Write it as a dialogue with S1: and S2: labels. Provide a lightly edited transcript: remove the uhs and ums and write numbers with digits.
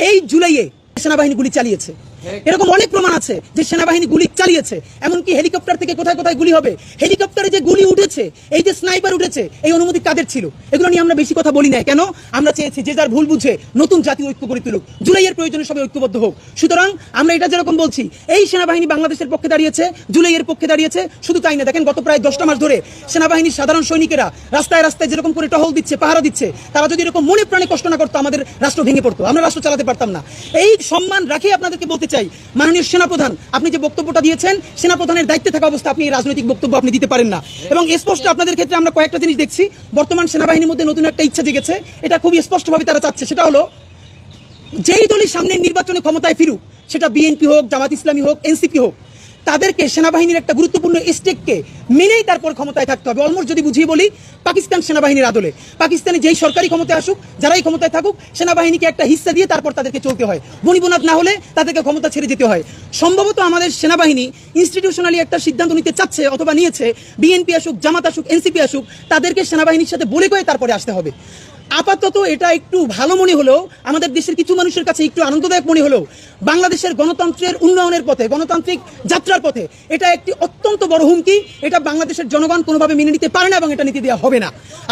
S1: এই জুলাইয়ে সেনাবাহিনী গুলি চালিয়েছে, এরকম অনেক প্রমাণ আছে যে সেনাবাহিনী গুলি চালিয়েছে। এমনকি হেলিকপ্টার থেকে কোথায় কোথায় গুলি হবে, হেলিকপ্টারে যে গুলি উঠেছে, এই যে স্নাইপার উঠেছে, এই অনুমতি কাদের ছিল? এগুলো নিয়ে আমরা বেশি কথা বলি না কেন? আমরা চেয়েছি যে যার ভুল বুঝে নতুন জাতীয় ঐক্য গড়ে তুলুক, জুলাইয়ের প্রয়োজনে সবাই ঐক্যবদ্ধ হোক। সুতরাং আমরা এটা যেরকম বলছি, এই সেনাবাহিনী বাংলাদেশের পক্ষে দাঁড়িয়েছে, জুলাইয়ের পক্ষে দাঁড়িয়েছে। শুধু তাই না, দেখেন গত প্রায় 10টা মাস ধরে সেনাবাহিনীর সাধারণ সৈনিকেরা রাস্তায় রাস্তায় যেরকম করে টহল দিচ্ছে, পাহারা দিচ্ছে, তারা যদি এরকম মনে প্রাণে কষ্ট না করতো, আমাদের রাষ্ট্র ভেঙে পড়তো, আমরা রাষ্ট্র চালাতে পারতাম না। এই সম্মান রাখে আপনাদেরকে বলতে চাই, মাননীয় সেনাপ্রধান, আপনি যে বক্তব্যটা দিয়েছেন, সেনাপ্রধানের দায়িত্বে থাকা অবস্থা আপনি এই রাজনৈতিক বক্তব্য আপনি দিতে পারেন না। এবং স্পষ্ট আপনাদের ক্ষেত্রে আমরা কয়েকটা জিনিস দেখছি, বর্তমান সেনাবাহিনীর মধ্যে নতুন একটা ইচ্ছা জেগেছে, এটা খুবই স্পষ্টভাবে তারা চাচ্ছে। সেটা হলো যেই দলই সামনের নির্বাচনে ক্ষমতায় ফিরুক, সেটা বিএনপি হোক, জামাত ইসলামী হোক, এনসিপি হোক, তাদেরকে সেনাবাহিনীর একটা গুরুত্বপূর্ণ স্টেককে মেনেই তারপর ক্ষমতায় থাকতে হবে। অলমোস্ট যদি বুঝিয়ে বলি, পাকিস্তান সেনাবাহিনীর আদলে পাকিস্তানে যেই সরকারি ক্ষমতায় আসুক, যারাই ক্ষমতায় থাকুক, সেনাবাহিনীকে একটা হিস্সা দিয়ে তারপর তাদেরকে চলতে হয়। বনিবনাত না হলে তাদেরকে ক্ষমতা ছেড়ে যেতে হয়। সম্ভবত আমাদের সেনাবাহিনী ইনস্টিটিউশনালি একটা সিদ্ধান্ত নিতে চাচ্ছে অথবা নিয়েছে, বিএনপি আসুক, জামাত আসুক, এনসিপি আসুক, তাদেরকে সেনাবাহিনীর সাথে বলে কয়ে তারপরে আসতে হবে। আপাতত এটা একটু ভালো মনে হলেও, আমাদের দেশের কিছু মানুষের কাছে একটু আনন্দদায়ক মনে হলেও, বাংলাদেশের গণতন্ত্রের উন্নয়নের পথে, গণতান্ত্রিক যাত্রার পথে এটা একটি অত্যন্ত বড় হুমকি। এটা বাংলাদেশের জনগণ কোনোভাবে মেনে নিতে পারে না এবং এটা নিতে দেওয়া হবে না।